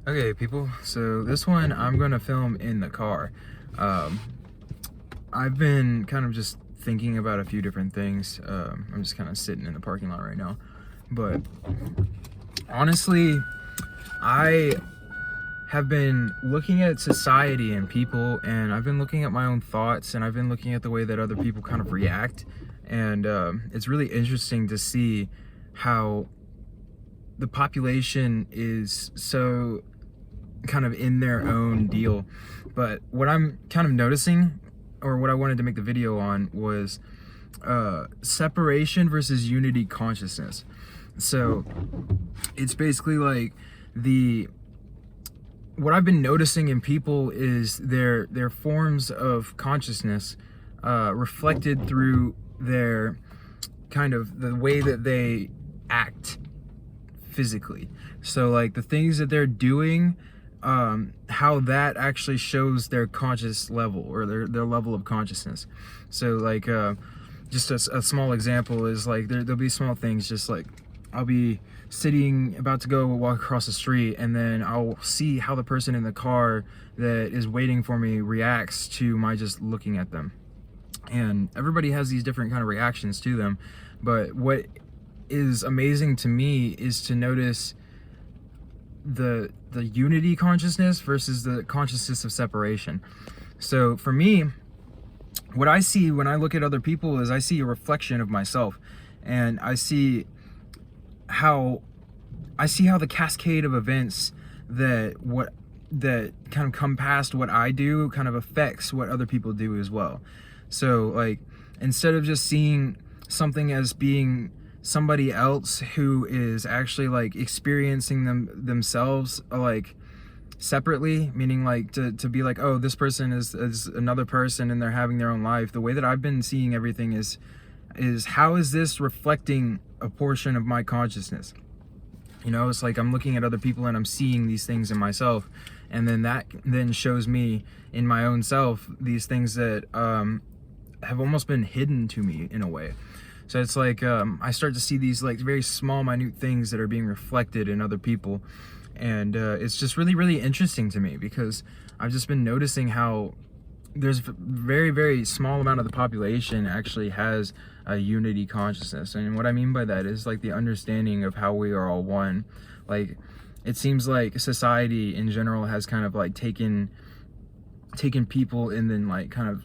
Okay, people, so this one I'm gonna film in the car. Um, I've been kind of just thinking about a few different things. I'm just kind of sitting in the parking lot right now. But honestly, I have been looking at society and people, and I've been looking at my own thoughts, and I've been looking at the way that other people kind of react. And it's really interesting to see how the population is so kind of in their own deal. But what I'm kind of noticing, or what I wanted to make the video on, was separation versus unity consciousness. So it's basically like what I've been noticing in people is their forms of consciousness reflected through their kind of the way that they act physically. So like the things that they're doing, how that actually shows their conscious level, or their level of consciousness. So like just a small example is like there'll be small things, just like I'll be sitting about to go walk across the street, and then I'll see how the person in the car that is waiting for me reacts to my just looking at them. And everybody has these different kind of reactions to them, but what is amazing to me is to notice the unity consciousness versus the consciousness of separation. So for me, what I see when I look at other people is I see a reflection of myself, and I see how the cascade of events that kind of come past what I do kind of affects what other people do as well. So like, instead of just seeing something as being somebody else who is actually like experiencing themselves like separately, meaning like to be like, oh, this person is another person and they're having their own life, the way that I've been seeing everything is how is this reflecting a portion of my consciousness? You know, it's like I'm looking at other people and I'm seeing these things in myself, and then that then shows me in my own self these things that have almost been hidden to me in a way. So it's like I start to see these like very small, minute things that are being reflected in other people, and it's just really, really interesting to me, because I've just been noticing how there's very, very small amount of the population actually has a unity consciousness. And what I mean by that is like the understanding of how we are all one. Like, it seems like society in general has kind of like taken people and then like kind of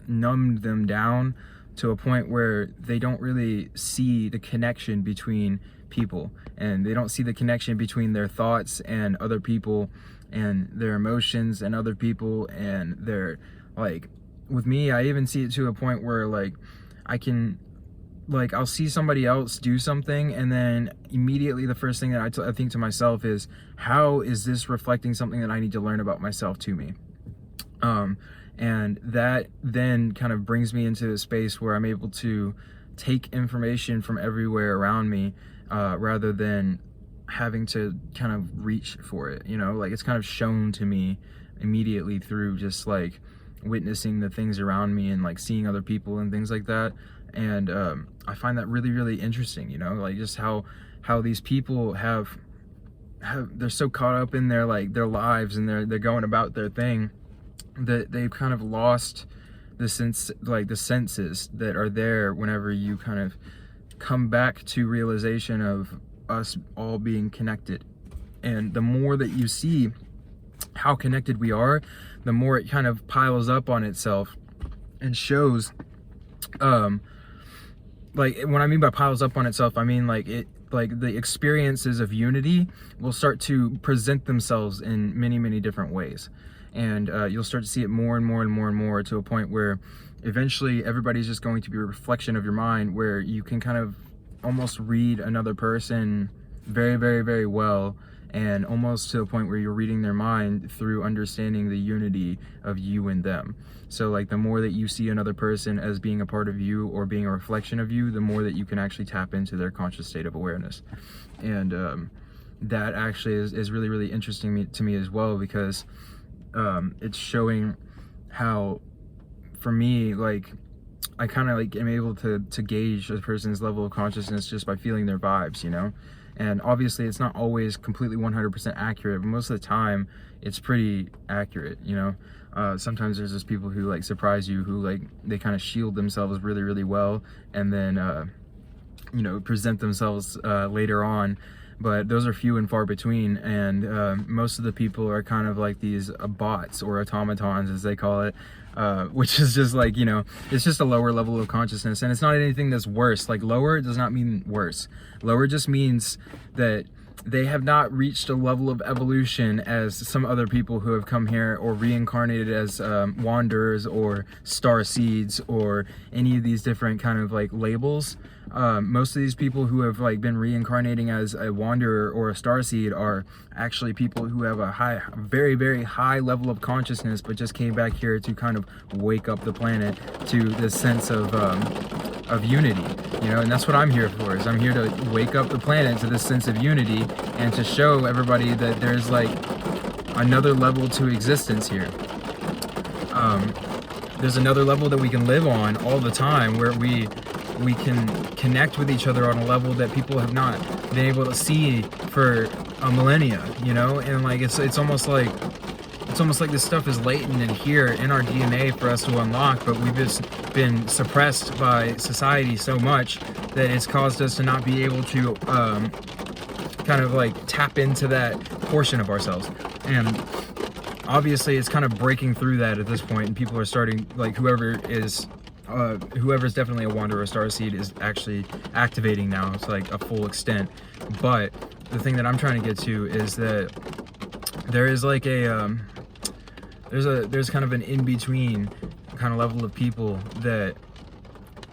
numbed them down to a point where they don't really see the connection between people, and they don't see the connection between their thoughts and other people, and their emotions and other people, and their, like, with me, I even see it to a point where like I'll see somebody else do something, and then immediately the first thing that I think to myself is, how is this reflecting something that I need to learn about myself to me? And that then kind of brings me into a space where I'm able to take information from everywhere around me, rather than having to kind of reach for it, you know? Like, it's kind of shown to me immediately through just like witnessing the things around me and like seeing other people and things like that. And I find that really, really interesting, you know? Like, just how these people they're so caught up in their lives, and they're going about their thing, that they've kind of lost the senses that are there whenever you kind of come back to realization of us all being connected. And the more that you see how connected we are, the more it kind of piles up on itself and shows, like, when I mean by piles up on itself, I mean like the experiences of unity will start to present themselves in many, many different ways. And you'll start to see it more and more and more and more, to a point where eventually everybody's just going to be a reflection of your mind, where you can kind of almost read another person very, very, very well, and almost to a point where you're reading their mind through understanding the unity of you and them. So like, the more that you see another person as being a part of you or being a reflection of you, the more that you can actually tap into their conscious state of awareness. And that actually is really, really interesting to me as well, because it's showing how, for me, like, I kind of like am able to gauge a person's level of consciousness just by feeling their vibes, you know? And obviously it's not always completely 100% accurate, but most of the time it's pretty accurate, you know. Sometimes there's just people who like surprise you, who like they kind of shield themselves really, really well, and then you know, present themselves later on. But those are few and far between, and most of the people are kind of like these bots or automatons, as they call it, which is just like, you know, it's just a lower level of consciousness. And it's not anything that's worse. Like, lower does not mean worse. Lower just means that they have not reached a level of evolution as some other people who have come here or reincarnated as wanderers or star seeds or any of these different kind of like labels. Most of these people who have like been reincarnating as a wanderer or a starseed are actually people who have a very, very high level of consciousness, but just came back here to kind of wake up the planet to this sense of unity, you know. And that's what I'm here for, is I'm here to wake up the planet to this sense of unity and to show everybody that there's like another level to existence here. There's another level that we can live on all the time, where we can connect with each other on a level that people have not been able to see for a millennia, you know. And like it's almost like this stuff is latent in here in our DNA for us to unlock, but we've just been suppressed by society so much that it's caused us to not be able to kind of like tap into that portion of ourselves. And obviously it's kind of breaking through that at this point, and people are starting, like whoever's definitely a wanderer starseed is actually activating now to like a full extent. But the thing that I'm trying to get to is that there is like there's kind of an in-between kind of level of people that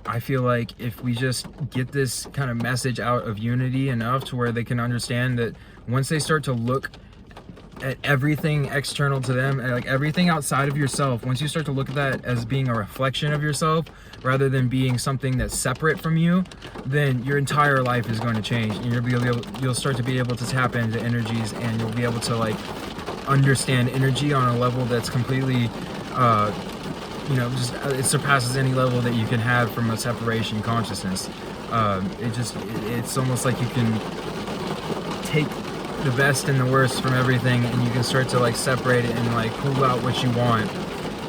I feel like if we just get this kind of message out of unity enough to where they can understand that once they start to look at everything external to them, and like everything outside of yourself, once you start to look at that as being a reflection of yourself rather than being something that's separate from you, then your entire life is going to change, and you'll start to be able to tap into energies, and you'll be able to like understand energy on a level that's completely you know, just it surpasses any level that you can have from a separation consciousness. It's almost like you can take the best and the worst from everything, and you can start to like separate it and like pull out what you want.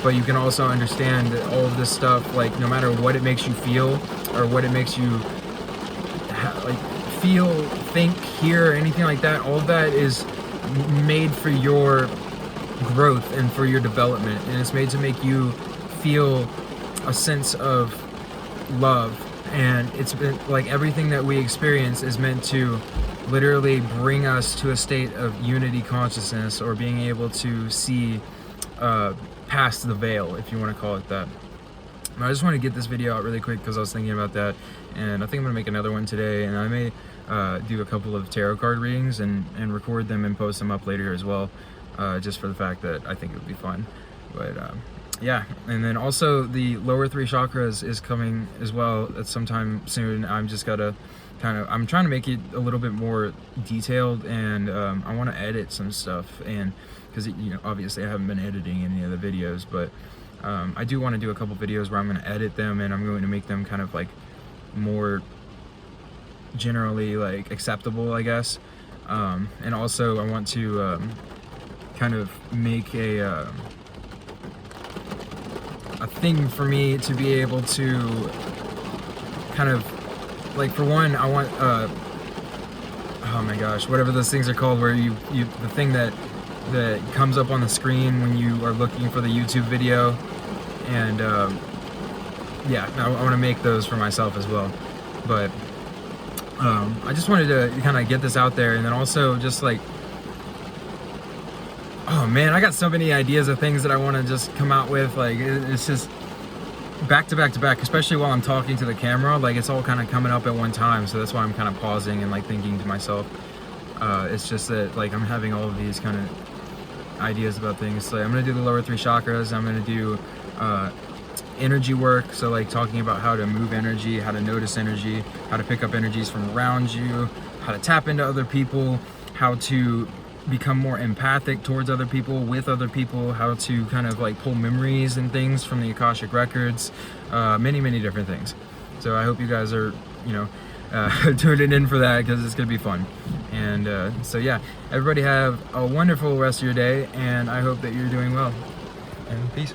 But you can also understand that all of this stuff, like no matter what it makes you feel or what it makes you like feel, think, hear, anything like that, all of that is made for your growth and for your development, and it's made to make you feel a sense of love. And it's been like everything that we experience is meant to literally bring us to a state of unity consciousness, or being able to see past the veil, if you want to call it that. And I just want to get this video out really quick because I was thinking about that, and I think I'm gonna make another one today, and I may do a couple of tarot card readings and record them and post them up later as well, just for the fact that I think it would be fun. But yeah, and then also the lower 3 chakras is coming as well at sometime soon. I'm just gotta I'm trying to make it a little bit more detailed, and I want to edit some stuff, and because you know, obviously I haven't been editing any of the videos, but I do want to do a couple videos where I'm going to edit them, and I'm going to make them kind of like more generally like acceptable, I guess. And also I want to kind of make a thing for me to be able to kind of like, for one, I want oh my gosh, whatever those things are called, where you the thing that comes up on the screen when you are looking for the YouTube video, and yeah, I want to make those for myself as well. But I just wanted to kind of get this out there, and then also just like, oh man, I got so many ideas of things that I want to just come out with. Like it's just back to back to back, especially while I'm talking to the camera. Like it's all kind of coming up at one time, so that's why I'm kind of pausing and like thinking to myself. It's just that like I'm having all of these kind of ideas about things. So I'm gonna do the lower 3 chakras. I'm gonna do energy work, so like talking about how to move energy, how to notice energy, how to pick up energies from around you, how to tap into other people, how to become more empathic towards other people, with other people, how to kind of like pull memories and things from the Akashic records, many different things. So I hope you guys are, you know, tune in for that because it's gonna be fun. And so yeah, everybody have a wonderful rest of your day, and I hope that you're doing well. And peace.